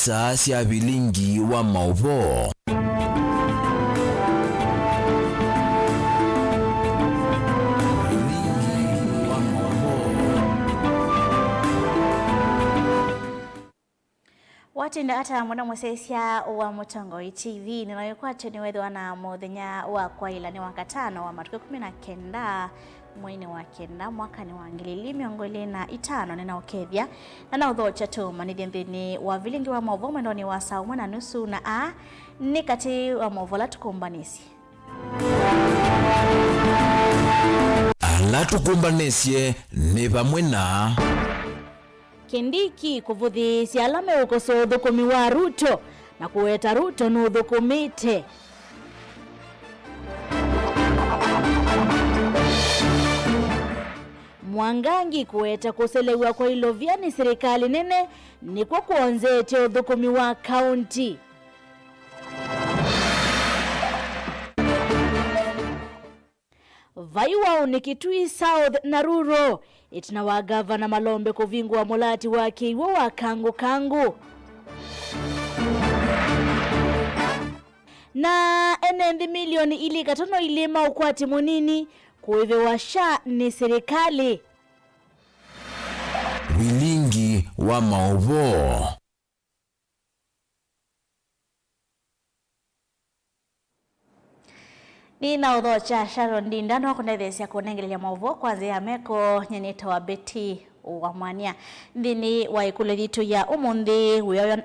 isaa cia bilingi wa mauvo. Watinda ata mwana mwesesia wa Mutongoi TV ninayokwate ni wedwa na muthenya wa kwaila ni wakatano wa matuko 19 mwini wa kenda mwaka ni wa 2025 ninaokethia na naudhocha tu manithini wa vilingi wa mauvo mwendoni wa saa 1:30 na ni kati wa mauvo la tukumbanisi la tukumbanisye ni pamwe na Kindiki kuvuthisia alame ukoso uthukumi wa Ruto na kuweta Ruto ni uthukumite. Mwangangi kuweta kuselewa kwa ilovia ni serikali nene ni kwa kuonzete uthukumi wa kaunti. Vaiwa ni Kitui South na Ruro itina wa gavana Malombe kuvingwa mulati wa kiwo wa kangu na enendi milioni ili katono ilima ukwati munini kuive washa ni serikali bilingi wa mauvo. Ni na udhocha Sharon Ndindano kunethesia kunengelea mauvo kwanzia meko nyeneta wa Beti wa Mwania ndini wa ikulu thitu ya umundi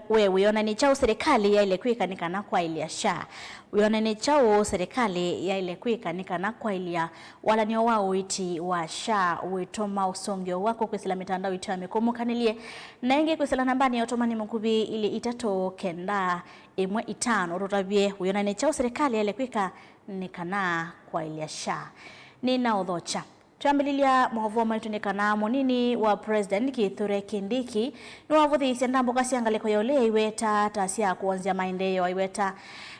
wiona ni chao serikali ya ile kwikanikana kwa ilia sha wiona ni chao serikali ya ile kwikanikana kwa ilia wala ni wa uiti wa sha uitoma usongyo wako kwisila mitandao itu amekumukanelie na ingi kwisila nambani ya otomani mkubi ili itato kenda imwe itano rotabie wiona ni chao serikali ya ile kwikanikana kwa ilia sha ni na udhocha. Tuambililia mwavuwa maitunikana monini wa President Kithure Kindiki ni wavuthi ndambo kasi angaleko ya ule iweta tasia kuanzia maendeleo iweta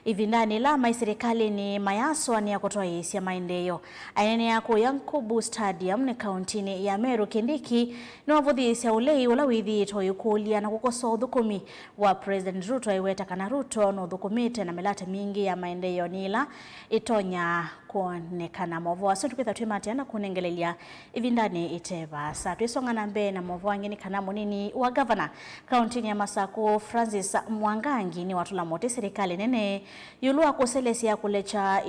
ivindani la serikali ni mayaso ni ya kutoa isi ya maendeleo aine yako Yankubu Stadium ni kauntini ya Meru. Kindiki ni wavuthi isi ya ule ulawithi toyukulia na kukoso udhukumi wa President Ruto iweta kana Ruto no udhukumite na melate mingi ya maendeleo nila itonya kuonekana mwavuwa so tukitha tuimatiana kunengelelia ivindani iteba sa tuisonga na mbe na mwavuwa ngini kana monini wa governor kauntini ya Masako Francis Mwangangi ni watula mote serikali nene yulua kuselesia kulecha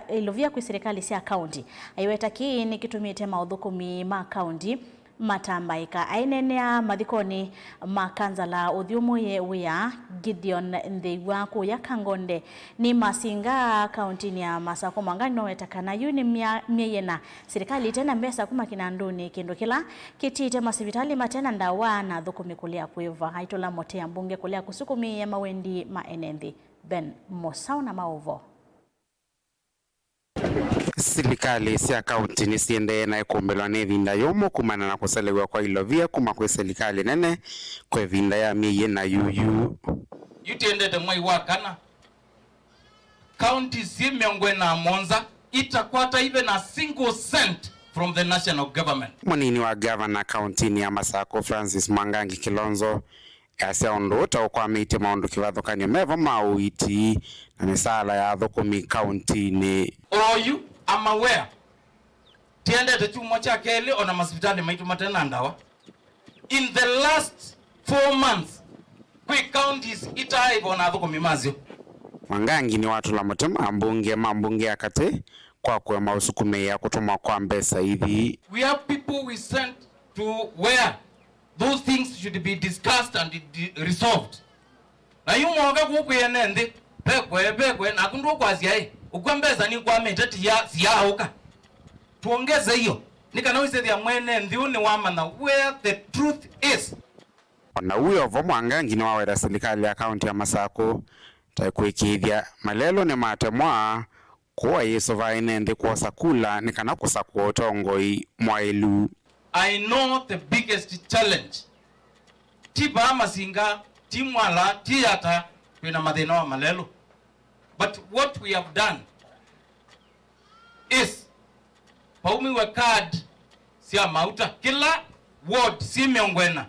ilovia kwa serikali sia county aiweta ki ni kitumite maudhukumi ma county matambaika ainenea madhikoni makanzala udhiumu ye uya Gideon Ndeiwa kuya Kangonde ni masinga kauntini ya Masako Mwangangi no wetakana yuni mieyena serikali tena mbesa kuma kinanduni kindu kila kitite masivitali matena ndawa na dhukumi kulia kuiva haitola mote ya mbunge kulia kusukumi ya mawendi maenendi Ben Mosau na Mauvo. Serikali sia kaunti ni siende na ikumbelwa ni vinda yomo kumana na kuselewa kwa ilovia kuma kwa serikali nene kwa vinda ya miye na yuyu yutiendete mwai wakana county si miongwe na Monza itakwata even a single cent from the national government. Mwanini wa governor kauntini ya Masako Francis Mwangangi Kilonzo asia ondota kwa miti maundu kivathukanyo meva mauiti na misala ya thukumi kauntini. You am aware tiendete chumo cha kele ona masipitali maitu matena ndawa in the last 4 months quick counties itaivo na thukumi mazio. Mwangangi ni watu la mutema mbunge akate kwa kwa mausukume ya kutuma kwa mbesa hivi. We have people we sent to where those things should be discussed and resolved. Na yumoga kukuyenende pekwe na kundu kwa ziae ukwembeza ni kwa metati ya siyahuka tuongeze hiyo nikana wisedi ya mwene ndiuni wama na where the truth is. Na huyo vo Mwangangi ni wawera serikali ya kaunti ya Masako taikuikithia malelo ni matemwa kwa yeso vainende kwa sakula nikana kusakua utongoi mwailu. I know the biggest challenge tiba masinga timwala tiata kwina mathina wa malelo, but what we have done is paumiwe card sia mauta kila ward si miongwena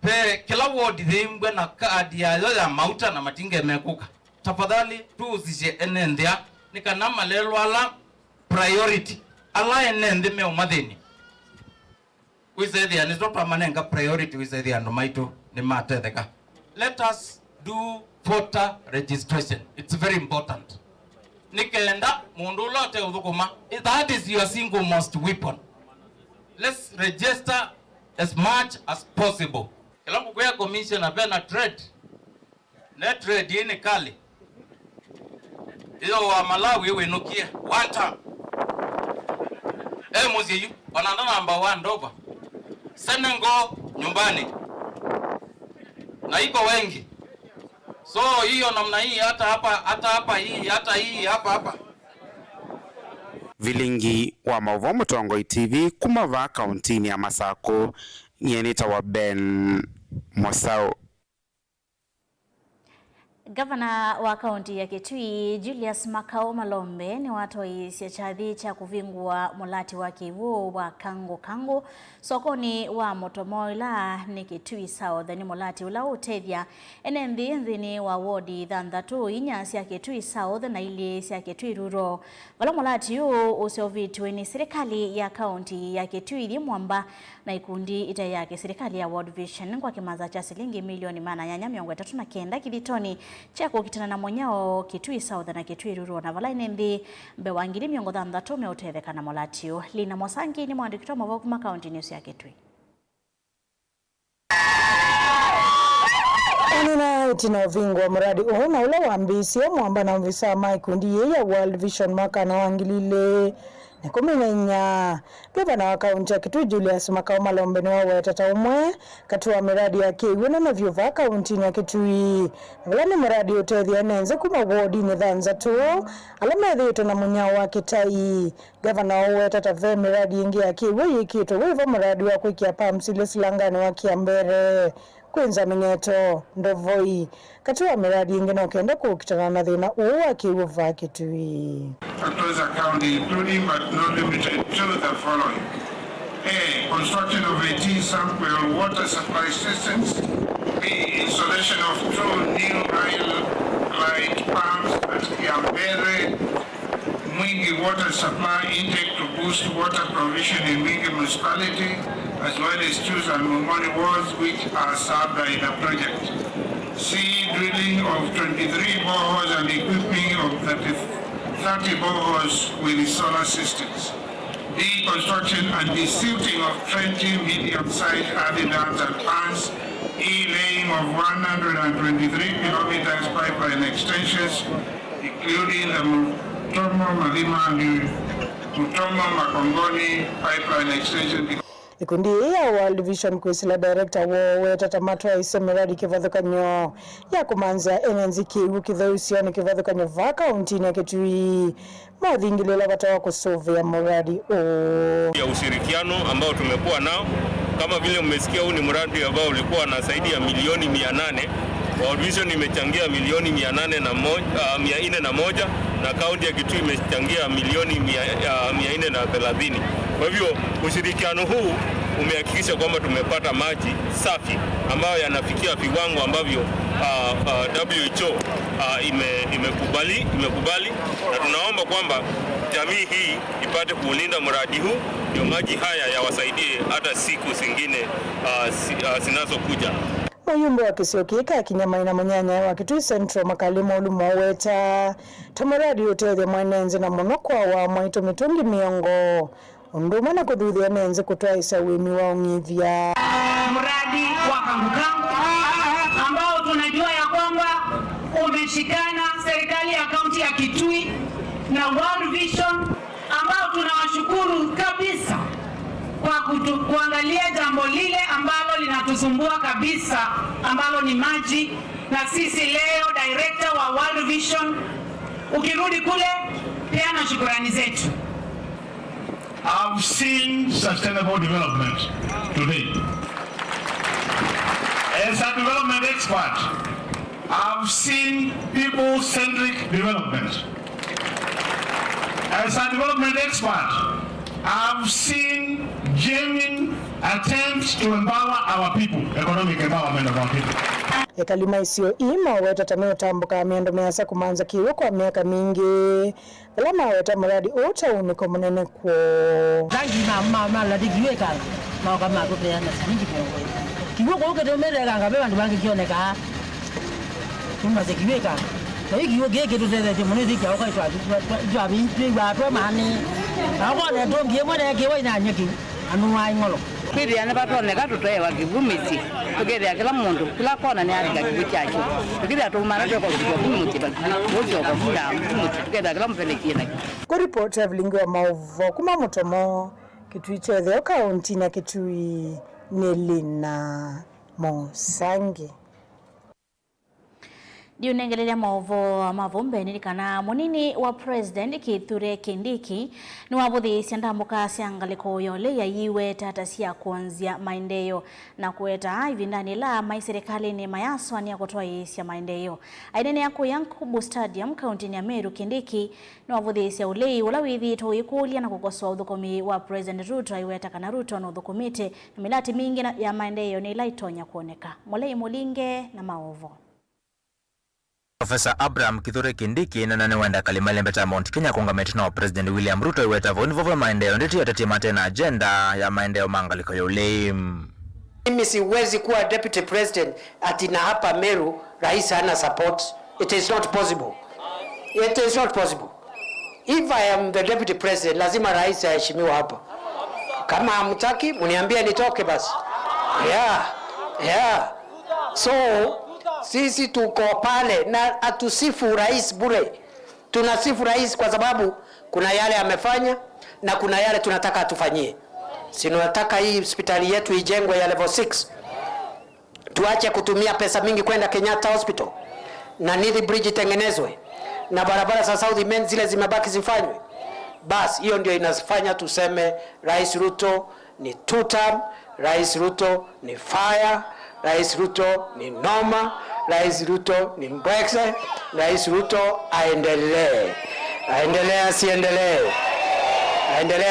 pe kila ward dhimbwe na kadi ya mauta na matinge mekuka. Tafadhali tuuzishe enendea nikana malelo ala priority ala enende me umadhini wizedhia nizoto amanenga priority wizedhia no maito ni matetheka. Let us do voter registration. It's very important. Nikenda mundu lote udhukuma, that is your single most weapon. Let's register as much as possible. Kilangu kwa commission abena trade. Net trade yini kali. Iyo wa Malawi wenukia one time. Muzi yu wanandana number 1 ndoba. Senengo nyumbani. Na iko wengi. So hiyo namna hii hata hapa. Vilingi wa Mauvoo Mutongoi TV kumava kauntini ya Masako nyenita wa Ben Mosao. Gavana wa kaunti ya Kitui Julius Makao Malombe ni watoisia chadhi cha kuvingwa mulati wa Kivu wa Kango sokoni wa Motomoila ni Kitui South ni mulati ula utethia enenthi wa wodi thanthatu inyasi ya Kitui South na ili ya Kitui Rural. Wala mulati yu usiovitwe ni serikali ya kaunti ya Kitui di mwamba na ikundi ita yake serikali ya World Vision kwa kimaza cha shilingi milioni 839 kithitoni chako kitana na monyao Kitui South na Kitui Rural na vala nendi mbewangiri miongo thanthatu meutetheka na molatio. Lina Mosangi ni mwandiki wa Mauvoo kuma County News ya Kitui. Anina itina vingwa mradi uhuna ula wambisi ya mwamba na mvisa maikundi ya World Vision mwaka na wangilile Nikumenya gavana wa kaunti ya Kitui Julius Makao Malombe ni wawetata umwe katua miradi ya kiwina na vyuva kaunti ya Kitui. Vila ni miradi utethia nenze kuma wodi ni thanthatu alamethito na munyao wa Kitai. Gavana wawetata ve miradi ingi ya kiwi yikito wivo miradi wa kuikia pamsile silangani wa Kiambere. Kwenza mingeto ndovoi katua miradi ingi na ukenda kukitana na dhina uwa kiwuva Kitui. Factors account including but not limited to the following. A. Construction of 18 sample water supply systems. B. Installation of 2 new light pumps at Kiambere, Mwingi water supply intake to boost water provision in Mwingi municipality, as well as Chus and Mumoni wards which are served by the project. C. Drilling of 23 boreholes and equipping of 30 boreholes with solar systems. D. Construction and desilting of 20 medium-sized earthen dams and ponds. E. Laying of 123 kilometers pipeline extensions, including the Mutomo Malima and Mutomo Makongoni pipeline extension. Ikundi ya World Vision kuisila director wawetata matwa ise miradi kivadhukanyo ya kumanza enenzi kiwu kithausioni kivadhukanyo va kaunti ya Kitui. Maudhingilela watawa kusovea miradi ya ushirikiano ambao tumekuwa nao. Kama vile mmesikia, huu ni mradi ambao ulikuwa na zaidi ya milioni 800. World Vision imechangia milioni 401 na kaunti ya Kitui imechangia milioni 430. Kwa hivyo ushirikiano huu umehakikisha kwamba tumepata maji safi ambayo yanafikia viwango ambavyo WHO imekubali na tunaomba kwamba jamii hii ipate kuulinda mradi huu ndio maji haya yawasaidie hata siku zingine zinazokuja. Mayumbo wa Kisiokika ya Kinyamaina Manyanya wa Kitui Central Makalimo Ulumo weta tamaradi utethia mwanenzi na monokwa wa mwaito mitungi miongo unduma na kuduthia nenzi kutoa isa wimi wa ungithia mradi wa Kangukangu ambao tunajua ya kwamba umeshikana serikali ya kaunti ya Kitui na World Vision ambao tunawashukuru kabisa kwa kuangalia jambo lile ambalo linatusumbua kabisa ambalo ni maji. Na sisi leo director wa World Vision ukirudi kule peana shukrani zetu. I've seen sustainable development today. As a development expert, I've seen people-centric development. As a development expert, I've seen genuine attempt to empower our people, economic empowerment of our people. Ekalima isio ima weta tameo tambuka miendo measa kumanza kiwa kwa miaka mingi. Lama weta mradi ota uniko mnene kwa. Rangi mama la digiwe kala. Mauka mako pia na singi kwa. Kiwa kwa uke domere kanga beba ndubangi kioneka. Kuma zigiwe kala. Kwa hiyo kiwa tutete munezi kwa kwa jwa bintu ba to mani. Ako ne to kiwa ne kiwa ina nyeki. Anu wa ngolo. Pili ya nebato nega tutoe wakivumisi. Tukiri kila mundu kila kona ni alika kibuchacho. Tukiri atumana kwa kuvumiti baki. Wote wakafuta mvumiti. Tukiri kila mpeleki na. Kwa report ya vilingo wa maovo kuma mutomo kitui chothe kaunti na kitui Nelina Mosangi. Diunengelea maovo mavumbe kana munini wa president Kithure Kindiki ni wabuthi siandambuka siangaliko yole ya yiwe tata sia kuanzia maendeleo na kueta hivi ndani la maiserikali ni mayaswa ni ya kutoa isia maendeleo. Aidene yako Yankubu Stadium kaunti ya Meru Kindiki ni wabuthi sia ulei ulawithi toikulia na kukosoa udhukomi wa president Ruto iweta kana Ruto na udhukomite na milati mingi ya maendeleo ni laitonya kuoneka. Molei Mulinge na maovo. Professor Abraham Kithure Kindiki na nane wenda kalimale mbeta Mount Kenya kongameti na President William Ruto iweta vonivovo maendeleo nditi yatatima tena agenda ya maendeleo mangaliko ya uleim. Mimi siwezi kuwa deputy president ati na hapa Meru rais hana support. It is not possible. It is not possible. If I am the deputy president lazima rais aheshimiwa hapa. Kama hamtaki mniambie nitoke basi. Yeah. So sisi tuko pale na atusifu rais bure. Tunasifu rais kwa sababu kuna yale amefanya na kuna yale tunataka atufanyie. Tunataka hii hospitali yetu ijengwe ya level 6. Tuache kutumia pesa mingi kwenda Kenyatta Hospital. Na Nithi Bridge tengenezwe. Na barabara za South Main zile zimebaki zifanywe. Bas hiyo ndio inafanya tuseme Rais Ruto ni two term, Rais Ruto ni fire, Rais Ruto ni noma, Rais Ruto ni mbwekse, Rais Ruto aendelee.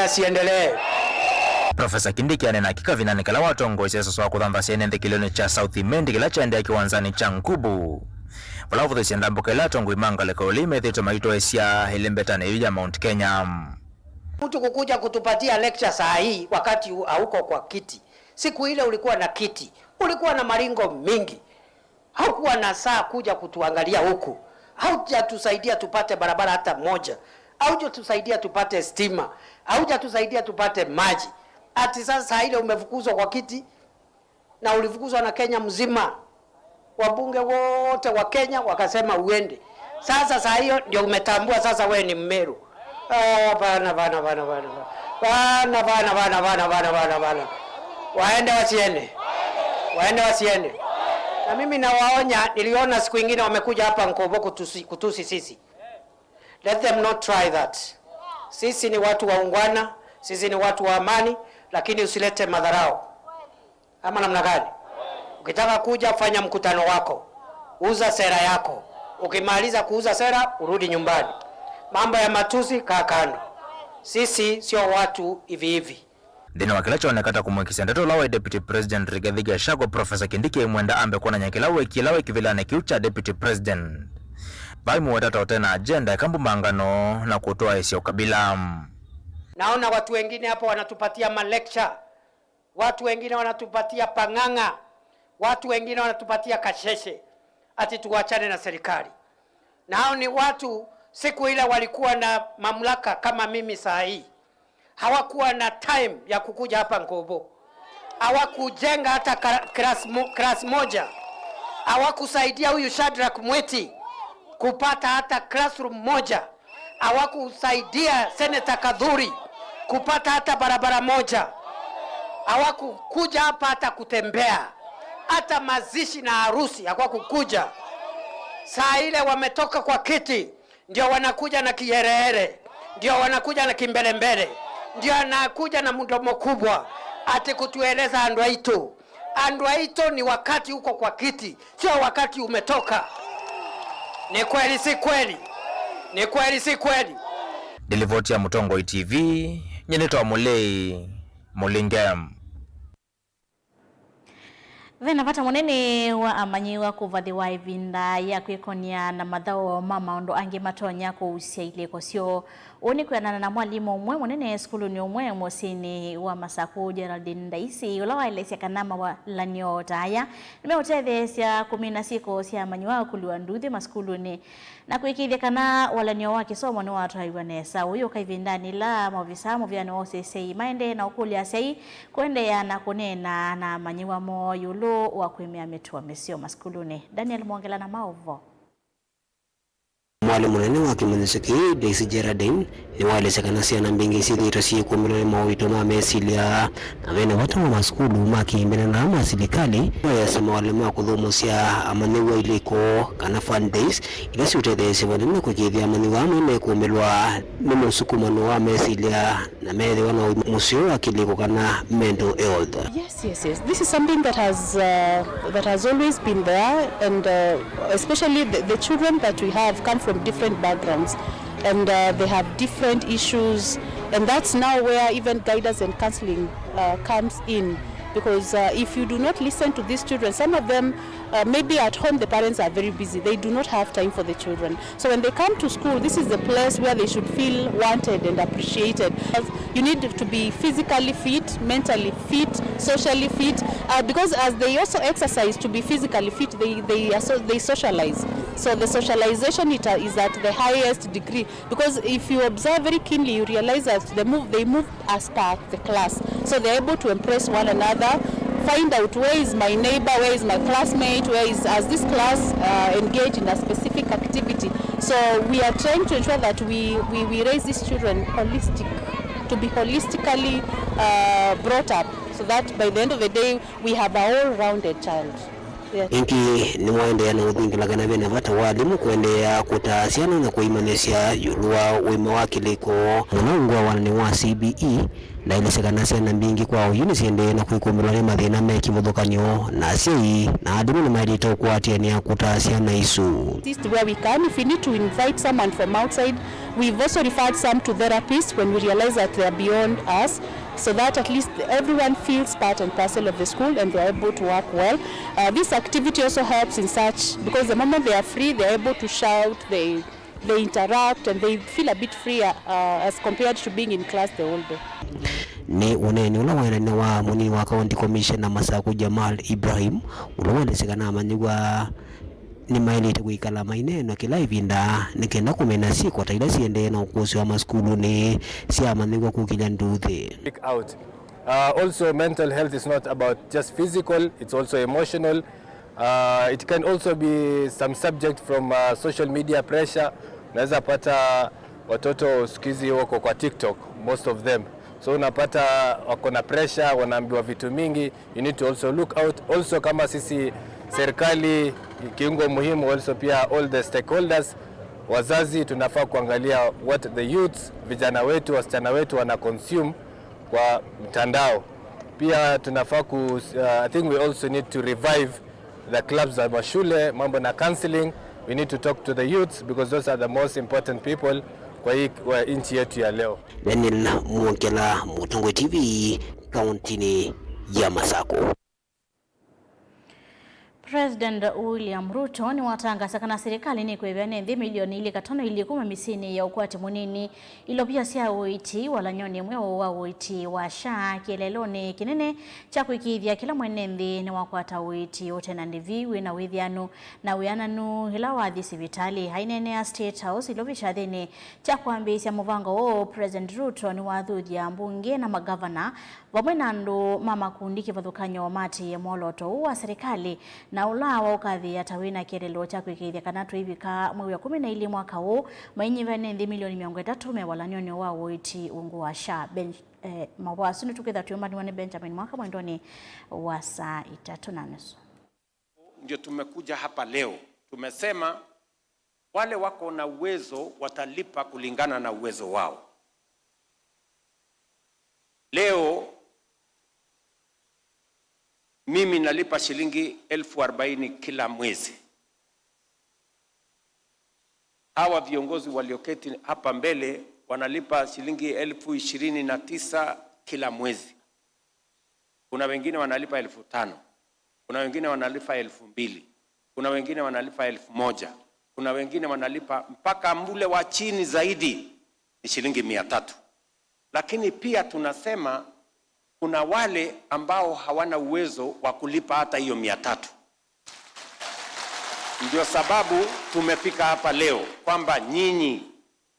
Asiendelee. Professor Kindiki anena kika vinanikala watongoze soswa kudhamba sienende kilone cha South Mendi kila cha ndea kiwanzani cha Nkubu. Wala vuthi siendambuka ila tongu imanga leko ulime thito maito esia hilembetane yuja Mount Kenya. Mtu kukuja kutupatia lecture saa hii wakati hauko kwa kiti. Siku ile ulikuwa na kiti, ulikuwa na maringo mingi. Haukuwa na saa kuja kutuangalia huku. Haujatusaidia tupate barabara hata moja. Haujatusaidia tupate stima. Haujatusaidia tupate maji. Ati sasa ile umefukuzwa kwa kiti na ulifukuzwa na Kenya mzima. Wabunge wote wa Kenya wakasema uende. Sasa saa hiyo ndio umetambua sasa wewe ni Mmeru. Bana. Waende wasiende. Na mimi nawaonya, niliona siku nyingine wamekuja hapa Nkobo kutusi sisi. Let them not try that. Sisi ni watu waungwana, sisi ni watu wa amani, lakini usilete madharau. Ama namna gani? Ukitaka kuja fanya mkutano wako, uza sera yako. Ukimaliza kuuza sera, urudi nyumbani. Mambo ya matusi kaa kando. Sisi sio watu hivi. Dini wakilacho wanakata kumwekisa ndeto lawe Deputy President Rigathi Gachagua Professor Kindiki mwenda ambe kuona nyakilawe kivilane kiucha Deputy President. Baimu watata otena agenda kambu mangano na kutoa isi ukabila. Naona watu wengine hapo wanatupatia malecture. Watu wengine wanatupatia panganga. Watu wengine wanatupatia kasheshe. Ati tuwachane na serikali. Na hao ni watu siku ile walikuwa na mamlaka kama mimi saa hii. Hawakuwa na time ya kukuja hapa Nkobo. Hawakujenga hata class moja. Hawakusaidia huyu Shadrack Mweti kupata hata classroom moja. Hawakusaidia Senator Kadhuri kupata hata barabara moja. Hawakukuja hapa hata kutembea. Hata mazishi na harusi hawakukuja. Saa ile wametoka kwa kiti ndio wanakuja na kiherehere. Ndio wanakuja na kimbelembele. Ndio anakuja na mdomo kubwa ati kutueleza Andwaito ni wakati uko kwa kiti, sio wakati umetoka. Ni kweli si kweli? Delivoti ya Mutongo TV, nyenito wa Mulei Mulingam. Vena pata monene wa amanyiwa kuvadhiwa ivinda ya kwikonia na madhao mama ondo ange matonya ko usiaile kosio oni kwenana na mwalimu umwe monene skulu ni umwe mosini wa Masaku Geraldine Ndaisi ulawa ilesya kanama wa lanyo taya nimeoteve sya 16 sya amanyiwa kuliwa nduthi maskulu ni na kuikithia kana walanyo wa kisomo ni watu haiwanesa uyo kaivindani la mavisa movyano osesei maende na ukulia sei kwende ya na kunena na amanyiwa mo yulu wa kuimia metua mesio maskuluni. Daniel Mwangela na Maovo. Mwalimu munene wa kimunisiki Daisy Geraldine ni waeleza kana siana mbingi sithito ciikumilwe mawito ma mesilia na vene watu wa maskulu makiimbana na maserikali yasema walimu wa kuthumusya amaniwa iliko kana fun days ila ciutethesya vanene kukithia amaniwa amene kumilwa ni musukumano wa mesilia na methe wana musio wa kiliko kana mental health. Yes. This is something that has always been there, and especially the children that we have come from different backgrounds, and they have different issues, and that's now where even guidance and counseling comes in, because if you do not listen to these children, some of them maybe at home the parents are very busy, they do not have time for the children, so when they come to school, this is the place where they should feel wanted and appreciated. You need to be physically fit, mentally fit, socially fit, because as they also exercise to be physically fit, they socialize. So the socialization is at the highest degree, because if you observe very keenly, you realize that they move as per the class. So they're able to impress one another, find out where is my neighbor, where is my classmate, as this class engage in a specific activity. So we are trying to ensure that we raise these children to be holistically brought up, so that by the end of the day we have a all-rounded child. Inki ni waendea na uthingila na vene vata walimu kuendea kutaasiana na kuimanesya yulua uima wa kiliko munaungwa wanani wa CBE na ileseka siana mbingi kwa unisiende na kuikumilwa ni mathina mekivuthukanio na asiai na adimu ni maedito kuatiania kutaasiana isu. Where we can, if we need to invite someone from outside, we've also referred some to therapists when we realize that they are beyond us, so that at least everyone feels part and parcel of the school and they are able to work well. This activity also helps in such, because the moment they are free, they are able to shout, they interact, and they feel a bit freer as compared to being in class the whole day. Ni uneni ula waina wa munini wa County Commissioner Masaku Jamal Ibrahim ulaweleseka na amanyiwa ni mailite kuikala maineno kila ivinda nikenda kumena siku taila siende na ukusi wa maskulu ni si amanyiwa kukila nduthi. Also mental health is not about just physical, it's also emotional. It can also be some subject from social media pressure. Naweza pata watoto sikizi wako kwa TikTok, most of them. So unapata wako na pressure, wanaambiwa vitu mingi. You need to also look out. Also kama sisi serikali kiungo muhimu, also pia all the stakeholders, wazazi tunafaa kuangalia what the youths, vijana wetu, wasichana wetu wana consume kwa mtandao. Pia tunafaa I think we also need to revive the clubs za mashule, mambo na counseling. We need to talk to the youths because those are the most important people kwa nchi yetu ya leo. Daniel Mwangela, Mutungu TV, kaunti ya Masaku. President William Ruto ni watangaza kana serikali ni kwevya nthi milioni ili katano ili kuma misini ya ukwati munini ilo pia sia uiti wala nyoni mweo wa uiti wa SHA kieleloni kinene cha kuikithia kila mwene nthi ni wakwata uiti ote na ndivi wina withianu na wiananu hila wathi sivitali hainene ya State House ilo visha thini cha kuambisya muvango o President Ruto ni wathuthia mbunge na magavana wamwe na andu mamakundi kivathukanyo mati mwoloto wa serikali na ulawa ukathi atawina kielelo cha kwikithia kana twivika mwezi wa 12 mwaka huu mainyiva nthi milioni 300 mewalanyoni wa uiti ungu wa SHA mawasu ni tukitha tuyumani wane Benjamin mwaka mwendoni wa saa 3:30. Ndio tumekuja hapa leo, tumesema wale wako na uwezo watalipa kulingana na uwezo wao. Leo mimi nalipa shilingi 40,000 kila mwezi. Hawa viongozi walioketi hapa mbele wanalipa shilingi 29,000 kila mwezi. Kuna wengine wanalipa 5,000. kuna wengine wanalipa 2,000, kuna wengine wanalipa 1,000, kuna wengine wanalipa mpaka mbule wa chini zaidi ni shilingi 300. Lakini pia tunasema kuna wale ambao hawana uwezo wa kulipa hata hiyo 300. Ndio sababu tumefika hapa leo kwamba nyinyi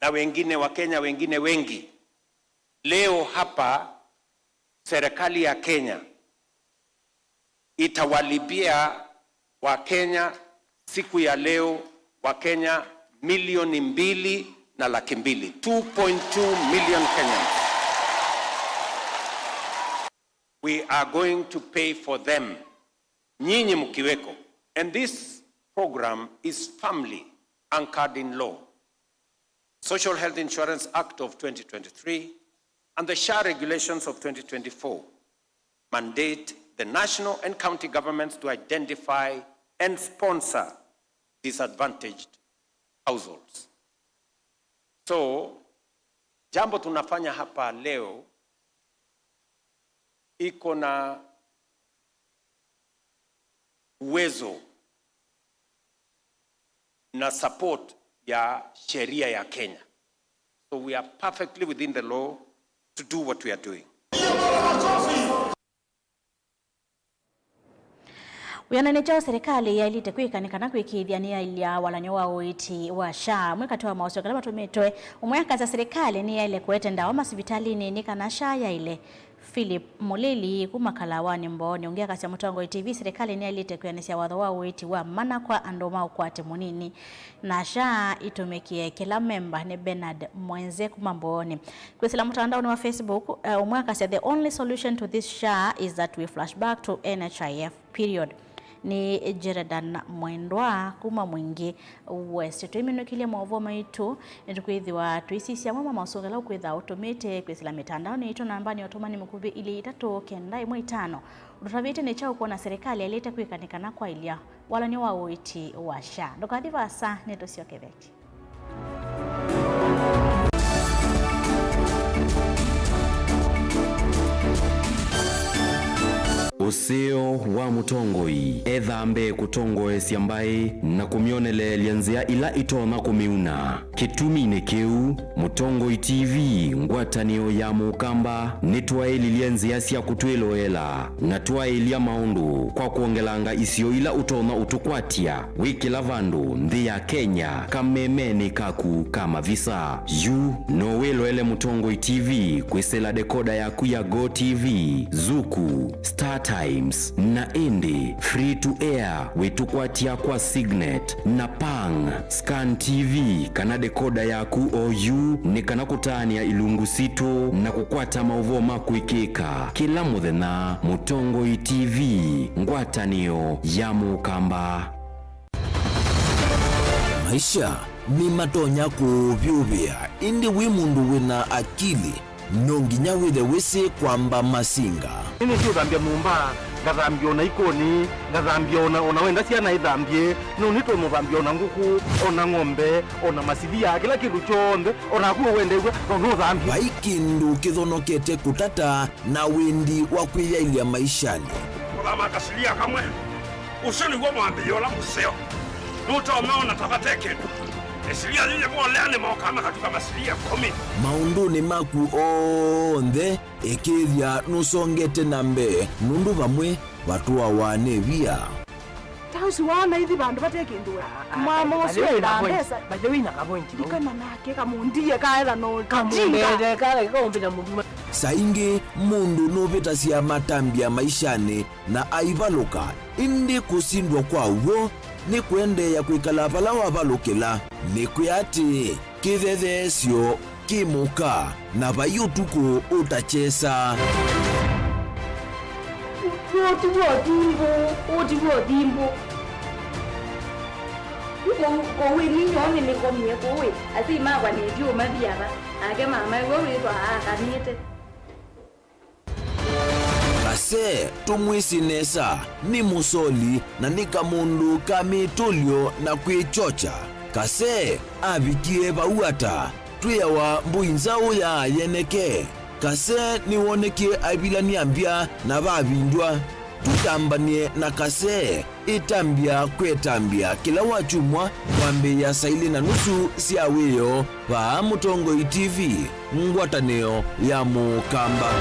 na wengine wa Kenya wengine wengi leo hapa serikali ya Kenya itawalipia wa Kenya siku ya leo wa Kenya 2.2 million, 2.2 million Kenyans. We are going to pay for them. Nyinyi mkiweko. And this program is firmly anchored in law. Social Health Insurance Act of 2023 and the SHA regulations of 2024 mandate the national and county governments to identify and sponsor disadvantaged households. So, jambo tunafanya hapa leo iko na uwezo na support ya sheria ya Kenya. So we are perfectly within the law to do what we are doing. Uyanani chao serikali ya ilite kwikanikana kwikithania ilia walanyo wa uiti wa SHA mwekati wa mauso kalama tumetoe umweka za serikali ni ya ile kuetenda wa masivitalini ni kana SHA ya ile Philip Mulili kumakalawani mboni ongea kasi ya Mutongo TV serikali ni ya ilite kuyanesia wadho wa uiti wa mana kwa andoma ukwate munini na SHA itumekie kila memba ni Bernard Mwenze kumamboni kwisila mtandaoni wa Facebook umweka kasi the only solution to this SHA is that we flash back to NHIF period. Ni Jeradan Mwendwa kuma mwingi West tuiminukilia mwovo maitu nitukwithiwa tuisisia mama mausogela ukwitha automate kwisila mitandao ni ito nambani otomani mkubi ili 395 utavite ni chao kuona serikali alete kwikanikana kwa ilia wala ni wa uiti wa SHA ndokathiva sa neto sio keveti. Usio wa Mutongoi ethambe kutongoesya mbai na kumionele lianzia ila itona kumiuna kitumine kiu Mutongoi TV ngwatanio ya mukamba nitwaili lianzia sia kutwiloela na twailia maundu kwa kuongelanga isio ila utona utukwatia wiki lavandu nthi ya Kenya kamemeni kaku kama visa yu no wiloele Mutongoi TV kwisela dekoda yaku ya Go TV Zuku Star Times na Indi free to air wetukwatia kwa Signet na Pang Scan TV kana dekoda yaku OU ni kana kutania ilungu sito na kukwata mauvoma kuikika kila muthenya Mutongoi TV ngwatanio ya mukamba. Maisha ni matonya kuvyuvia indi wimundu wina akili nonginya withe wisi kwamba masinga ini sio dhambia mumba ngathambia ona ikoni ngathambia ona wenda ciana ithambie no nito muthambia ona nguku ona ng'ombe ona masithia kila kindu chonthe ona kuo wende no thambia vaikindu kithonokete kutata na wendi wa kwiyailia maishani kama kasilia kamwe usoni gwa mwambio la museo nuto umeona tabateke esilia yeye mwaleane mwakama katika masilia 10 maunduni maku onthe ikithia nusongete nambe nundu vamwe vatua wanevia tausi wana hithi bandu batekinduwe mama usio ndambesa bajewina kapointi ikana nake kamundiye kaela no kamundele kale kombina mundu saingi mundu nuvitasia matambia maishani na aivaluka indi kusindwa kwa uwo ni kuendeya kwikala vala wavalukila ni kuyati kithethesyo kimuka na vayutuku utachesa otivodimbo kowe ninyone nikomie kowe ati magwa nedio mathiava ake mama wewitwa akanite kase tumwisinesa ni musoli na ni kamundu kamitulyo na kwichocha kase avikie vauata twiyawa mbuinzau ya yeneke kase niwonekie avilaniambya na vavindwa tutambanie na kase itambia kwetambia kila wachumwa kwambe ya saili na nusu siawiyo pa Mutongoi TV ngwataneo ya Mukamba.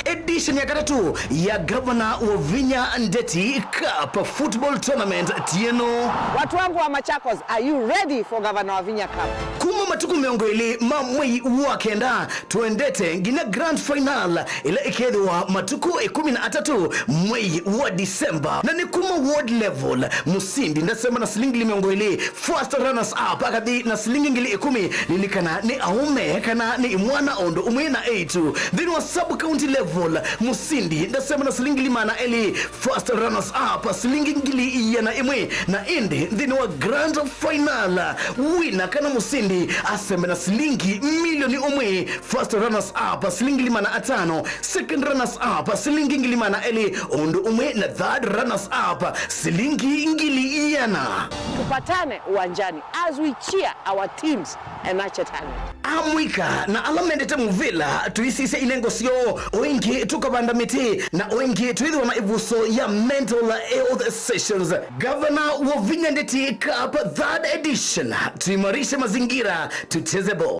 Edition ya katatu ya Governor wa Vinya Ndeti Cup Football Tournament tieno. Watu wangu wa Machakos, are you ready for Governor wa Vinya Cup? Kuma matuku miongoli mamwei wakenda tuendete ngina grand final ila ikedwa matuku 13 mwei wa Disemba na ni kuma world level musindi ndasema na silingi miongoli first runners up akadi na silingi ngili 10 lilikana ni aume kana ni mwana ondo umwe na 8 then wa sub county level musindi ndasema na silingi limana eli first runners up silingi ngili yana imwe na indi then wa grand final winner kana musindi asema na silingi milioni umwe first runners up silingi limana 5 second runners up silingi ngili mana eli ondo umwe na third runners up silingi ngili yana. Tupatane uwanjani as we cheer our teams and nurture talent. Amwika na alamendete muvila tuisise inengo sio oingi tukabanda miti na oingi tuidhi wana ivuso ya mental health sessions. Governor wa Vinya Ndeti Cup 3rd edition, tuimarishe mazingira, tucheze ball.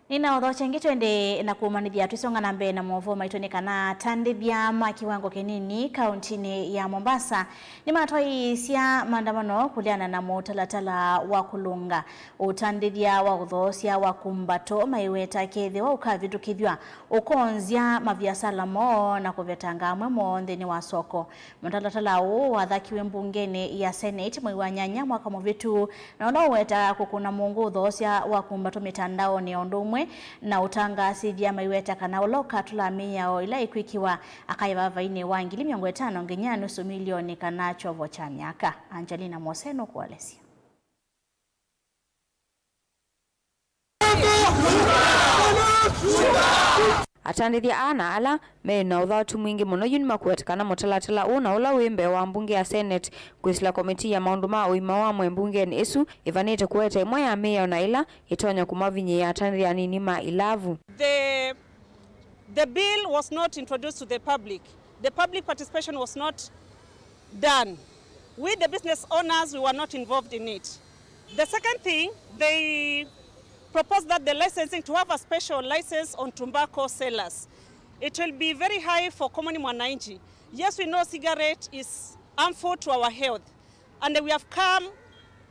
Nina odhoche twende na kumanithia tusonga na mbele na mwovo maitonekana tandithia kiwango kinini kauntini ya Mombasa ni matoi sia maandamano kuliana na mutalatala wa kulunga utandithia wa uthosia wa kumbato maiweta kethe wa ukavitu kithwa ukonzia mabiasala mo na kuvetanga mwemo nthini wa soko. Mutalatala u wathakiwe mbungeni ya Senate mwezi wa nyanya mwaka muvitu na unaweta kukuna mungu uthosia wa kumbato mitandao ni ondumwe na utangasi vya maiweta kana uloka tulamia o ila ikwikiwa akaiva vaini wa ngili 500 nginya nusu milioni kana chovo cha miaka. Angelina Moseno kualesia. Atandithia ana ala mena uthatu mwingi muno yunima kuetikana mutalatala una ula wimbe wa mbunge ya Senate kwisila komiti ya maundu ma uima wa mbunge ni isu ivanite kueta imwe ya meya na ila itonya kumavinye ya atandithia nini ma ilavu. The bill was not introduced to the public. The public participation was not done. We the business owners, we were not involved in it. The second thing, they proposed that the licensing to have a special license on tobacco sellers. It will be very high for common mwananchi. Yes, we know cigarette is harmful to our health, and we have come,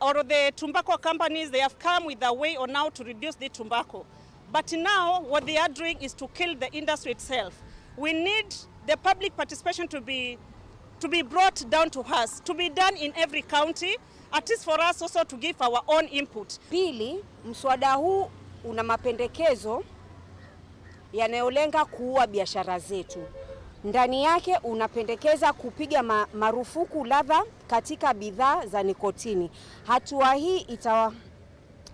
or the tobacco companies, they have come with a way on how to reduce the tobacco. But now what they are doing is to kill the industry itself. We need the public participation to be brought down to us, to be done in every county, at least for us also to give our own input. Pili, mswada huu una mapendekezo yanayolenga kuua biashara zetu. Ndani yake unapendekeza kupiga marufuku ladha katika bidhaa za nikotini. Hatua hii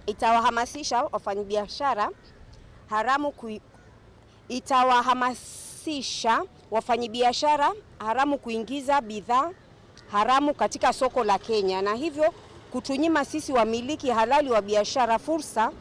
itawahamasisha wafanyabiashara haramu kuingiza bidhaa haramu katika soko la Kenya, na hivyo kutunyima sisi wamiliki halali wa biashara fursa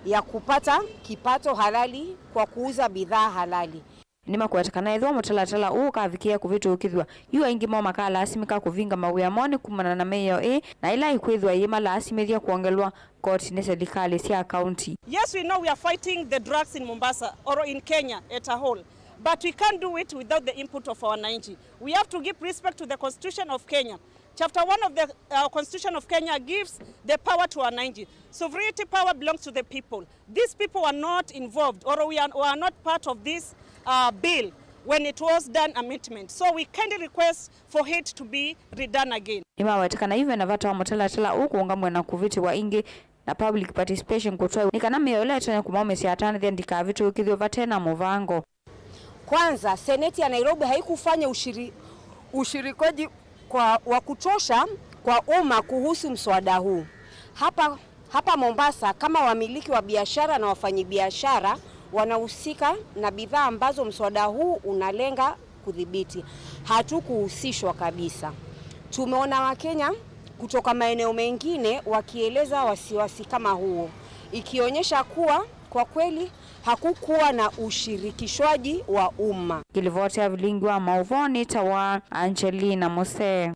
ya kupata kipato halali kwa kuuza bidhaa halali. Nima kuetikana ithwa mutalatala ukavikia kuvitukithwa yu aingi mo makala asimika kuvinga mawia moni kumana na meyo na ila ikwithwa yima la asimithia kuongelwa koti ni serikali sia county. Yes, we know we are fighting the drugs in Mombasa or in Kenya at a whole, but we can't do it without the input of our wananchi. We have to give respect to the Constitution of Kenya. Chapter 1 of the Constitution of Kenya gives the power to wananchi. Sovereignty power belongs to the people. These people are not involved, or we are not part of this bill when it was done amendment. So we kindly request for it to be redone again. Nima watikana hivyo na vata wa mutalatala ukuunga mwena kuviti wa ingi na public participation kutoa nikana meyole atonya kumaume atani then dika vitu ukithio vatena muvango. Kwanza, Seneti ya Nairobi haikufanya ushirikaji wa kutosha kwa umma kuhusu mswada huu. Hapa Mombasa, kama wamiliki wa biashara na wafanyabiashara wanahusika na bidhaa ambazo mswada huu unalenga kudhibiti, hatukuhusishwa kabisa. Tumeona Wakenya kutoka maeneo mengine wakieleza wasiwasi kama huo, ikionyesha kuwa kwa kweli hakukuwa na ushirikishwaji wa umma. Kilivotea vilingi wa mauvoni tawa Angelina Mose.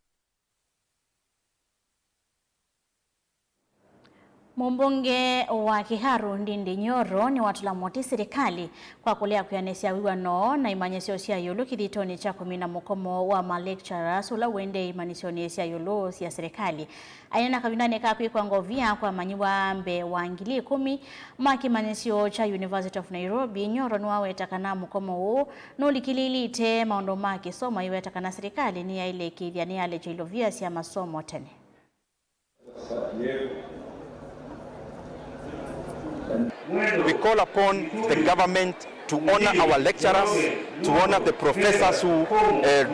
Mumbunge wa Kiharu Ndindi Nyoro ni watulamoti serikali kwa kulea kuyanesia wiwano na imanyesio siya yulu kithitoni cha kumina mukomo wa ma-lecturers ula wende imanisio siya yulu siya serikali. Aina kabinane kakwi kwa ngovia kwa manyiwa mbe wa ngili 10 maki manisio cha University of Nairobi. Nyoro nuwawe takana mukomo huu nulikililite maondo maki soma iwe takana serikali ni ya ile kithia ni ale jilovia siya masomo tene. We call upon the government to honor our lecturers, to honor the professors who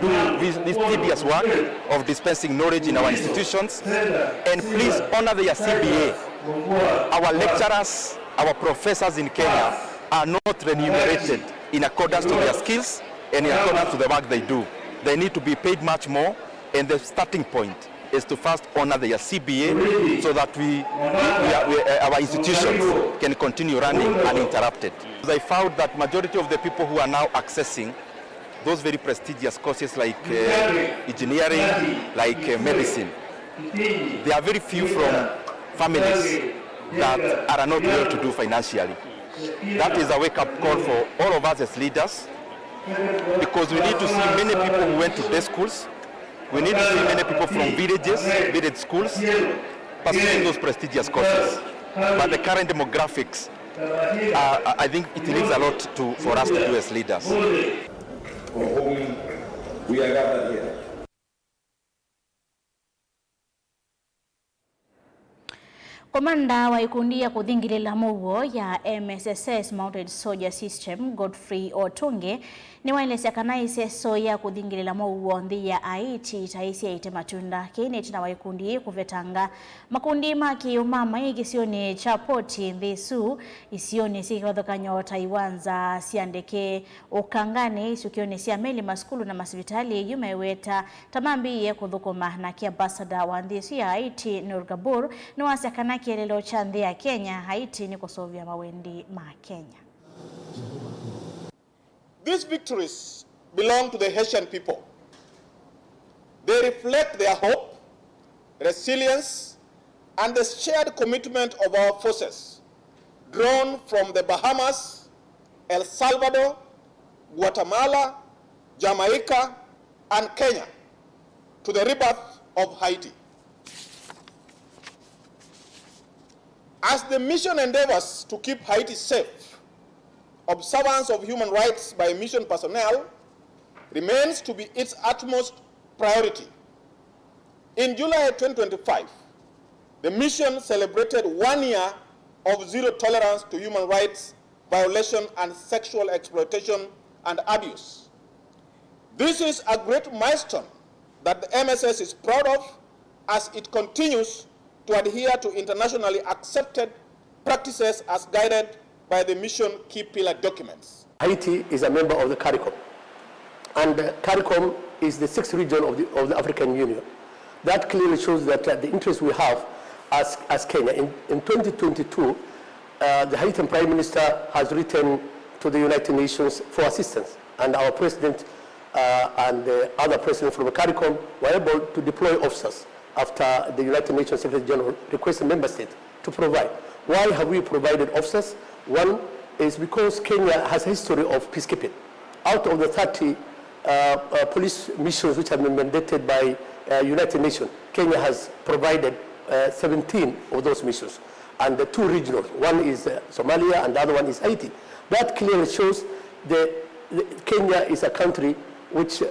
do this tedious work of dispensing knowledge in our institutions, and please honor their CBA. Our lecturers, our professors in Kenya are not remunerated in accordance to their skills and in accordance to the work they do. They need to be paid much more, and the starting point is to first honor their CBA so that our institutions can continue running uninterrupted. I found that majority of the people who are now accessing those very prestigious courses like engineering, like medicine, there are very few from families that are not well to do financially. That is a wake-up call for all of us as leaders, because we need to see many people who went to day schools. We need to see many people from villages, village schools, pursuing those prestigious courses. But the current demographics, I think it leaves a lot for us to do as leaders. For whom we are gathered here. Komanda wa ikundi ya kuthingilila muwo ya MSSS Mounted Soldier System Godfrey Otunge ni wailesya kana iseso ya kuthingilila muwo nthi ya Haiti taisi ya ite matunda kini tina wa ikundi kuvetanga makundi maki umama igisioni cha poti nthisu isioni sikothokanyo Taiwanza siandeke ukangani isukioni sia meli maskulu na masivitali yumeweta tamambi ye kuthukuma na kia ambassador wa nthisu ya Haiti Nur Gabur ni wasya kana kielelo cha nthi ya Kenya Haiti ni kusovya mawendi ma Kenya. These victories belong to the Haitian people. They reflect their hope, resilience, and the shared commitment of our forces, drawn from the Bahamas, El Salvador, Guatemala, Jamaica, and Kenya, to the rebirth of Haiti. As the mission endeavors to keep Haiti safe, observance of human rights by mission personnel remains to be its utmost priority. In July 2025, the mission celebrated 1 year of zero tolerance to human rights violation and sexual exploitation and abuse. This is a great milestone that the MSS is proud of as it continues to adhere to internationally accepted practices as guided by the mission key pillar documents. Haiti is a member of the CARICOM, and CARICOM is the 6th region of the African Union. That clearly shows that the interest we have as Kenya. In 2022, the Haitian Prime Minister has written to the United Nations for assistance, and our President and the other President from the CARICOM were able to deploy officers after the United Nations Secretary General requested member states to provide. Why have we provided officers? One is because Kenya has a history of peacekeeping. Out of the 30 police missions which have been mandated by United Nations, Kenya has provided 17 of those missions, and the 2 regional. One is Somalia and the other one is Haiti. That clearly shows Kenya is a country which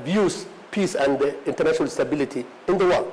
views peace and international stability in the world.